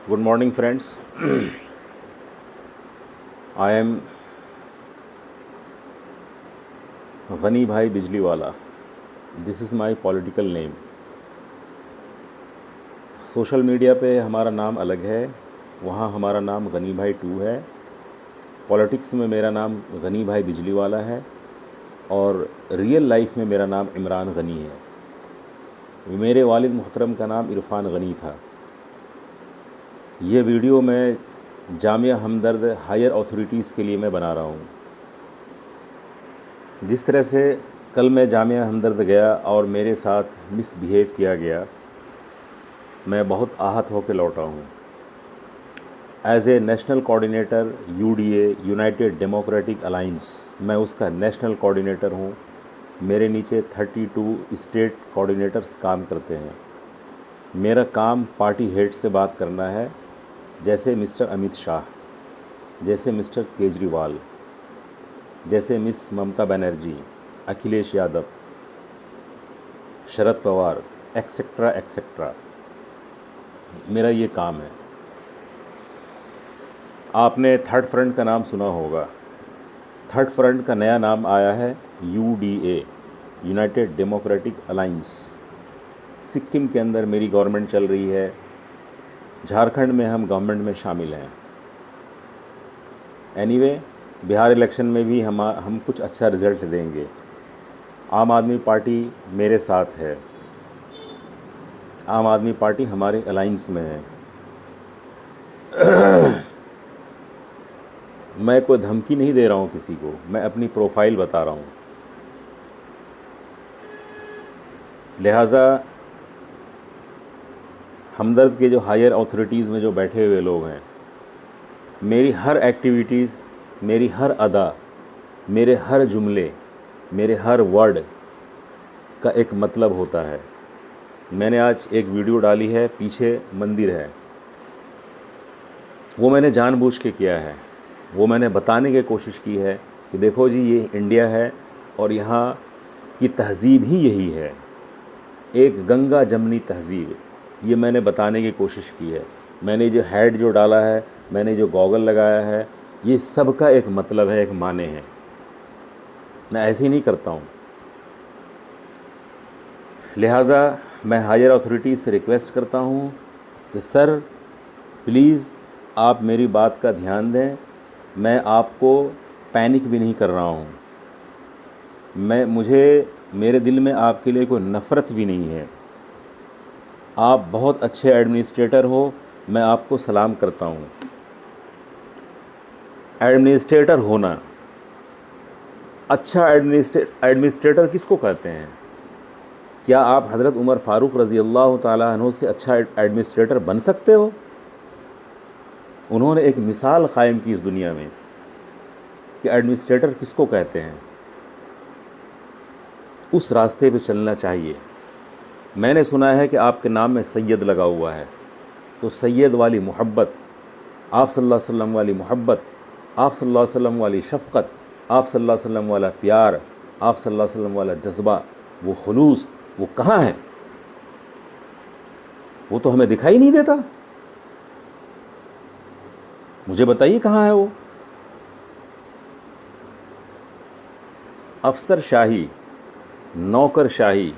Good morning, friends. I am Ghani Bhai Bijliwala. This is my political name. Social media पे हमारा नाम अलग है, वहाँ हमारा नाम गनी भाई 2 है। पॉलिटिक्स में मेरा नाम गनी भाई बिजलीवाला है और रियल लाइफ में मेरा नाम इमरान गनी है। मेरे वालिद मुहतरम का नाम इरफान गनी था। ये वीडियो मैं जामिया हमदर्द हायर अथॉरिटीज़ के लिए मैं बना रहा हूँ। जिस तरह से कल मैं जामिया हमदर्द गया और मेरे साथ मिसबिहेव किया गया, मैं बहुत आहत होकर लौटा हूँ। As a national coordinator UDA United Democratic Alliance, मैं उसका नेशनल कोऑर्डिनेटर हूँ। मेरे नीचे 32 स्टेट कोऑर्डिनेटर्स काम करते हैं। मेरा काम पार्टी हेड से बात करना है, जैसे मिस्टर अमित शाह, जैसे मिस्टर केजरीवाल, जैसे miss Mamata Banerjee, Akhilesh Yadav, Sharad Pawar, etcetera etcetera. मेरा ये काम है। आपने थर्ड फ्रंट का नाम सुना होगा। थर्ड फ्रंट का नया नाम आया है UDA, United Democratic Alliance. Sikkim के अंदर मेरी गवर्नमेंट चल रही है, झारखंड में हम गवर्नमेंट में शामिल हैं। एनीवे, बिहार इलेक्शन में भी हम कुछ अच्छा रिज़ल्ट देंगे। आम आदमी पार्टी मेरे साथ है, आम आदमी पार्टी हमारे अलाइंस में है। मैं कोई धमकी नहीं दे रहा हूँ किसी को, मैं अपनी प्रोफाइल बता रहा हूँ। लिहाजा हमदर्द के जो हायर अथॉरिटीज़ में जो बैठे हुए लोग हैं, मेरी हर एक्टिविटीज़, मेरी हर अदा, मेरे हर जुमले, मेरे हर वर्ड का एक मतलब होता है। मैंने आज एक वीडियो डाली है, पीछे मंदिर है, वो मैंने जानबूझ के किया है। वो मैंने बताने की कोशिश की है कि देखो जी, ये इंडिया है और यहाँ की तहज़ीब ही यही है, एक गंगा जमनी तहज़ीब। ये मैंने बताने की कोशिश की है। मैंने जो हेड जो डाला है, मैंने जो गॉगल लगाया है, ये सब का एक मतलब है, एक माने हैं। मैं ऐसे ही नहीं करता हूँ। लिहाजा मैं हायर अथॉरिटी से रिक्वेस्ट करता हूँ कि सर प्लीज़ आप मेरी बात का ध्यान दें। मैं आपको पैनिक भी नहीं कर रहा हूँ। मेरे दिल में आपके लिए कोई नफ़रत भी नहीं है। आप बहुत अच्छे एडमिनिस्ट्रेटर हो, मैं आपको सलाम करता हूँ। एडमिनिस्ट्रेटर होना, अच्छा एडमिनिस्ट्रेटर किसको कहते हैं? क्या आप हज़रत उमर फ़ारूक रज़ी अल्लाह ताला अन्हु से अच्छा एडमिनिस्ट्रेटर बन सकते हो? उन्होंने एक मिसाल कायम की इस दुनिया में कि एडमिनिस्ट्रेटर किसको कहते हैं। उस रास्ते पे चलना चाहिए। मैंने सुना है कि आपके नाम में सैयद लगा हुआ है, तो सैयद वाली मोहब्बत, आप सल्लल्लाहु अलैहि वसल्लम वाली मोहब्बत, आप सल्लल्लाहु अलैहि वसल्लम वाली शफ़क़त, आप सल्लल्लाहु अलैहि वसल्लम वाला प्यार, आप सल्लल्लाहु अलैहि वसल्लम वाला जज्बा, वो खुलूस, वो कहाँ है? वो तो हमें दिखाई नहीं देता। मुझे बताइए कहाँ है वो? अफसर शाही, नौकर शाही,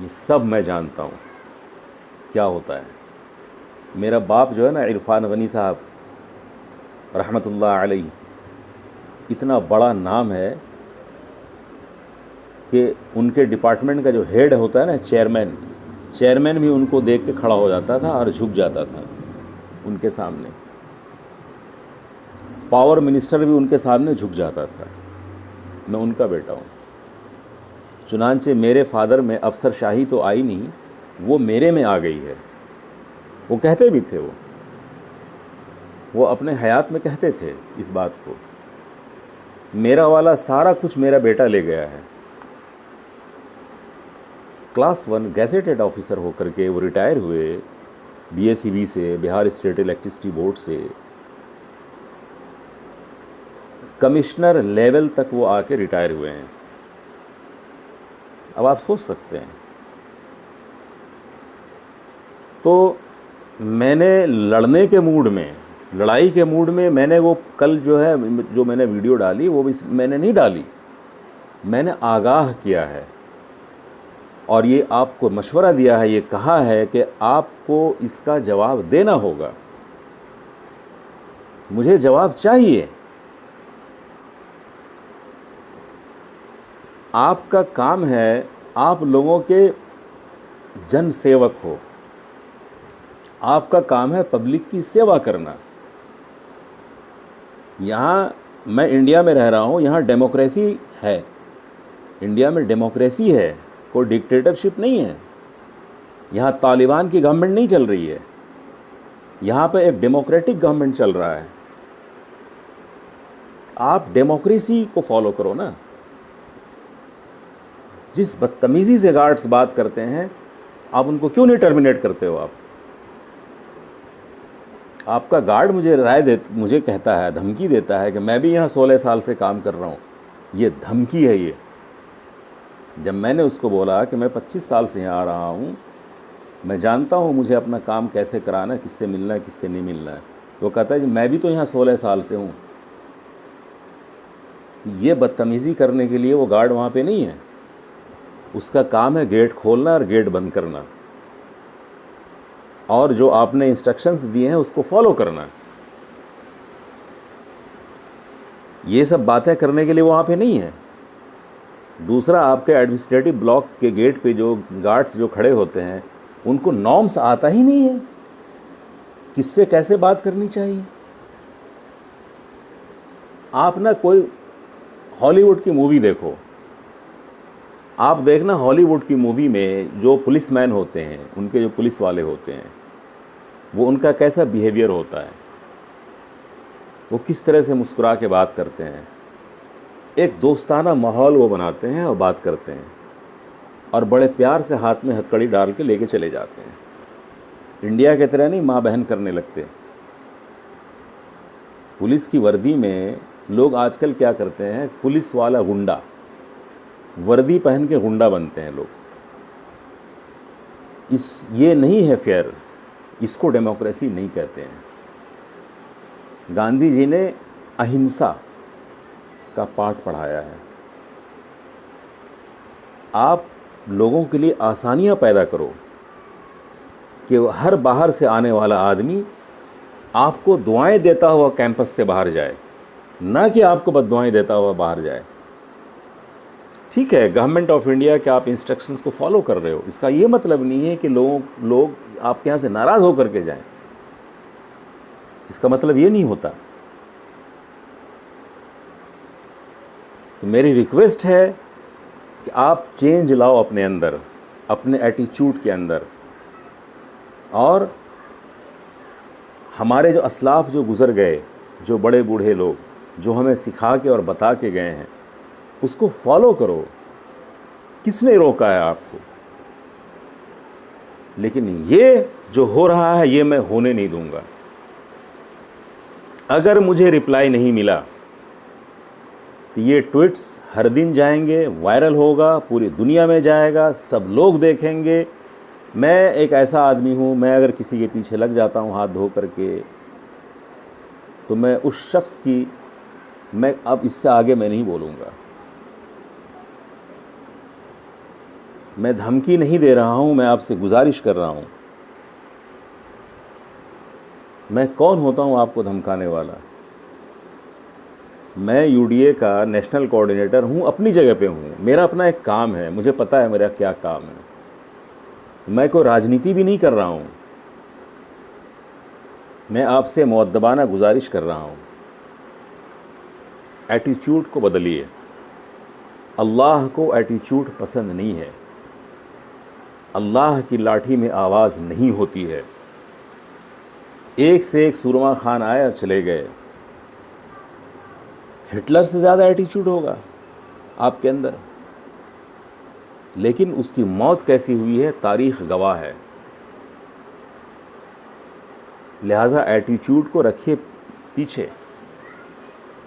ये सब मैं जानता हूँ क्या होता है। मेरा बाप जो है ना, इरफान गनी साहब रहमतुल्लाह अलैह, इतना बड़ा नाम है कि उनके डिपार्टमेंट का जो हेड होता है ना, चेयरमैन भी उनको देख के खड़ा हो जाता था और झुक जाता था उनके सामने। पावर मिनिस्टर भी उनके सामने झुक जाता था। मैं उनका बेटा हूँ। चुनांचे मेरे फादर में अफसर शाही तो आई नहीं, वो मेरे में आ गई है। वो कहते भी थे, वो अपने हयात में कहते थे इस बात को। मेरा वाला सारा कुछ मेरा बेटा ले गया है। क्लास 1 गैजेटेड ऑफिसर होकर के वो रिटायर हुए बीएसईबी से, बिहार स्टेट इलेक्ट्रिसिटी बोर्ड से। कमिश्नर लेवल तक वो आके रिटायर हुए हैं। अब आप सोच सकते हैं। तो मैंने लड़ने के मूड में, लड़ाई के मूड में मैंने वो कल जो है जो मैंने वीडियो डाली वो भी मैंने नहीं डाली, मैंने आगाह किया है और ये आपको मशवरा दिया है, ये कहा है कि आपको इसका जवाब देना होगा। मुझे जवाब चाहिए। आपका काम है, आप लोगों के जन सेवक हो, आपका काम है पब्लिक की सेवा करना। यहाँ मैं इंडिया में रह रहा हूँ, यहाँ डेमोक्रेसी है, इंडिया में डेमोक्रेसी है, कोई डिक्टेटरशिप नहीं है। यहाँ तालिबान की गवर्नमेंट नहीं चल रही है, यहाँ पे एक डेमोक्रेटिक गवर्नमेंट चल रहा है। आप डेमोक्रेसी को फॉलो करो ना। जिस बदतमीजी से गार्ड्स बात करते हैं, आप उनको क्यों नहीं टर्मिनेट करते हो? आपका गार्ड मुझे कहता है, धमकी देता है कि मैं भी यहाँ 16 साल से काम कर रहा हूँ। ये धमकी है। ये जब मैंने उसको बोला कि मैं 25 साल से यहाँ आ रहा हूँ, मैं जानता हूँ मुझे अपना काम कैसे कराना है, किससे मिलना है, किससे नहीं मिलना है, तो कहता है कि मैं भी तो यहाँ 16 साल से हूँ। ये बदतमीज़ी करने के लिए वो गार्ड वहाँ पे नहीं है। उसका काम है गेट खोलना और गेट बंद करना, और जो आपने इंस्ट्रक्शंस दिए हैं उसको फॉलो करना। ये सब बातें करने के लिए वहाँ पे नहीं है। दूसरा, आपके एडमिनिस्ट्रेटिव ब्लॉक के गेट पे जो गार्ड्स जो खड़े होते हैं, उनको नॉर्म्स आता ही नहीं है, किससे कैसे बात करनी चाहिए। आप ना कोई हॉलीवुड की मूवी देखो, आप देखना हॉलीवुड की मूवी में जो पुलिसमैन होते हैं, उनके जो पुलिस वाले होते हैं, वो उनका कैसा बिहेवियर होता है, वो किस तरह से मुस्कुरा के बात करते हैं। एक दोस्ताना माहौल वो बनाते हैं और बात करते हैं, और बड़े प्यार से हाथ में हथकड़ी डाल के लेके चले जाते हैं। इंडिया की तरह नहीं माँ बहन करने लगते। पुलिस की वर्दी में लोग आजकल क्या करते हैं, पुलिस वाला गुंडा, वर्दी पहन के गुंडा बनते हैं लोग। ये नहीं है फेयर, इसको डेमोक्रेसी नहीं कहते हैं। गांधी जी ने अहिंसा का पाठ पढ़ाया है। आप लोगों के लिए आसानियां पैदा करो कि हर बाहर से आने वाला आदमी आपको दुआएं देता हुआ कैंपस से बाहर जाए, ना कि आपको बद्दुआएं देता हुआ बाहर जाए। ठीक है, गवर्नमेंट ऑफ इंडिया के आप इंस्ट्रक्शंस को फॉलो कर रहे हो, इसका ये मतलब नहीं है कि लोग आपके यहाँ से नाराज़ होकर के जाएं। इसका मतलब ये नहीं होता। तो मेरी रिक्वेस्ट है कि आप चेंज लाओ अपने अंदर, अपने एटीट्यूड के अंदर। और हमारे जो असलाफ जो गुज़र गए, जो बड़े बूढ़े लोग जो हमें सिखा के और बता के गए हैं, उसको फॉलो करो। किसने रोका है आपको? लेकिन ये जो हो रहा है, ये मैं होने नहीं दूंगा। अगर मुझे रिप्लाई नहीं मिला तो ये ट्वीट्स हर दिन जाएंगे, वायरल होगा, पूरी दुनिया में जाएगा, सब लोग देखेंगे। मैं एक ऐसा आदमी हूँ, मैं अगर किसी के पीछे लग जाता हूँ हाथ धो करके, तो मैं उस शख्स की, मैं अब इससे आगे मैं नहीं बोलूँगा। मैं धमकी नहीं दे रहा हूँ, मैं आपसे गुजारिश कर रहा हूँ। मैं कौन होता हूँ आपको धमकाने वाला? मैं यूडीए का नेशनल कोऑर्डिनेटर हूँ, अपनी जगह पे हूँ। मेरा अपना एक काम है, मुझे पता है मेरा क्या काम है। मैं कोई राजनीति भी नहीं कर रहा हूँ। मैं आपसे मुअद्दबाना गुजारिश कर रहा हूँ, एटीट्यूड को बदलिए। अल्लाह को एटीट्यूड पसंद नहीं है। अल्लाह की लाठी में आवाज़ नहीं होती है। एक से एक सुरमा खान आए और चले गए। हिटलर से ज़्यादा एटीट्यूड होगा आपके अंदर, लेकिन उसकी मौत कैसी हुई है तारीख़ गवाह है। लिहाजा एटीट्यूड को रखिए पीछे,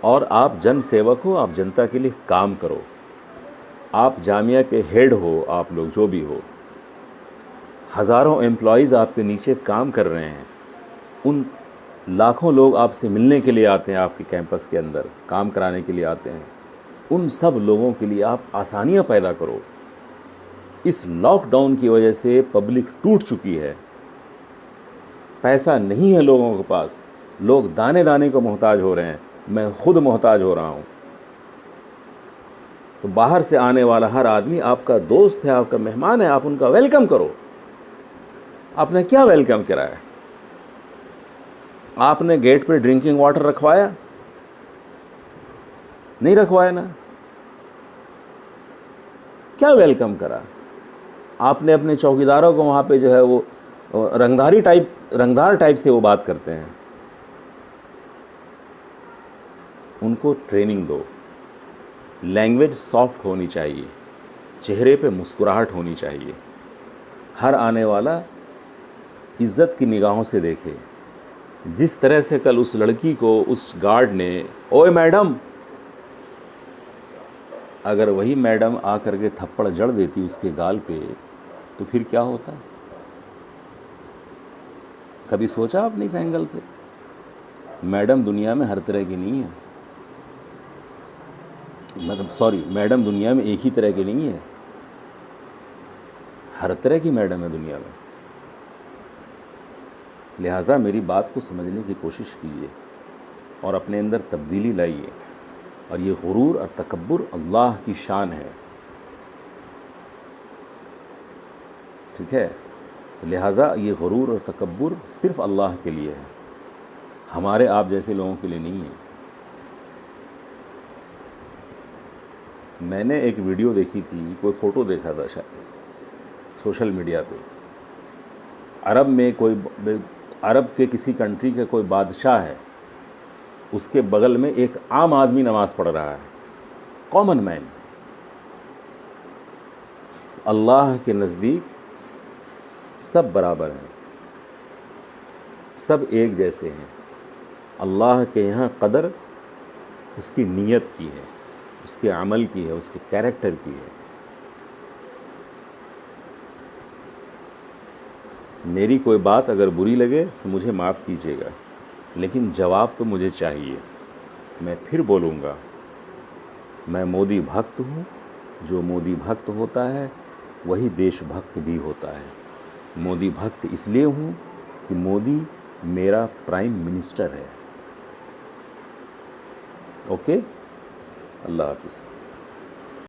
और आप जन सेवक हो, आप जनता के लिए काम करो। आप जामिया के हेड हो, आप लोग जो भी हो, हज़ारों एम्प्लॉयज़ आपके नीचे काम कर रहे हैं, उन लाखों लोग आपसे मिलने के लिए आते हैं, आपके कैंपस के अंदर काम कराने के लिए आते हैं, उन सब लोगों के लिए आप आसानियाँ पैदा करो। इस लॉकडाउन की वजह से पब्लिक टूट चुकी है, पैसा नहीं है लोगों के पास, लोग दाने दाने को मोहताज हो रहे हैं, मैं खुद मोहताज हो रहा हूँ। तो बाहर से आने वाला हर आदमी आपका दोस्त है, आपका मेहमान है, आप उनका वेलकम करो। आपने क्या वेलकम करा है? आपने गेट पे ड्रिंकिंग वाटर रखवाया? नहीं रखवाया ना। क्या वेलकम करा? आपने अपने चौकीदारों को वहाँ पे जो है वो रंगदार टाइप से वो बात करते हैं, उनको ट्रेनिंग दो। लैंग्वेज सॉफ्ट होनी चाहिए, चेहरे पे मुस्कुराहट होनी चाहिए, हर आने वाला इज्जत की निगाहों से देखे। जिस तरह से कल उस लड़की को उस गार्ड ने ओए मैडम, अगर वही मैडम आकर के थप्पड़ जड़ देती उसके गाल पे तो फिर क्या होता? कभी सोचा आपने इस एंगल से? मैडम दुनिया में हर तरह की नहीं है, मतलब सॉरी, मैडम दुनिया में एक ही तरह की नहीं है, हर तरह की मैडम है दुनिया में। लिहाजा मेरी बात को समझने की कोशिश कीजिए और अपने अंदर तब्दीली लाइए। और ये गुरूर और तकब्बुर अल्लाह की शान है, ठीक है? लिहाजा ये गुरूर और तकब्बुर सिर्फ़ अल्लाह के लिए है, हमारे आप जैसे लोगों के लिए नहीं है। मैंने एक वीडियो देखी थी, कोई फ़ोटो देखा था शायद सोशल मीडिया पे, अरब के किसी कंट्री का कोई बादशाह है, उसके बगल में एक आम आदमी नमाज़ पढ़ रहा है, कॉमन मैन। अल्लाह के नज़दीक सब बराबर हैं, सब एक जैसे हैं। अल्लाह के यहाँ कदर उसकी नीयत की है, उसके अमल की है, उसके कैरेक्टर की है। मेरी कोई बात अगर बुरी लगे तो मुझे माफ़ कीजिएगा, लेकिन जवाब तो मुझे चाहिए। मैं फिर बोलूँगा, मैं मोदी भक्त हूँ। जो मोदी भक्त होता है वही देशभक्त भी होता है। मोदी भक्त इसलिए हूँ कि मोदी मेरा प्राइम मिनिस्टर है। ओके, अल्लाह हाफिज़।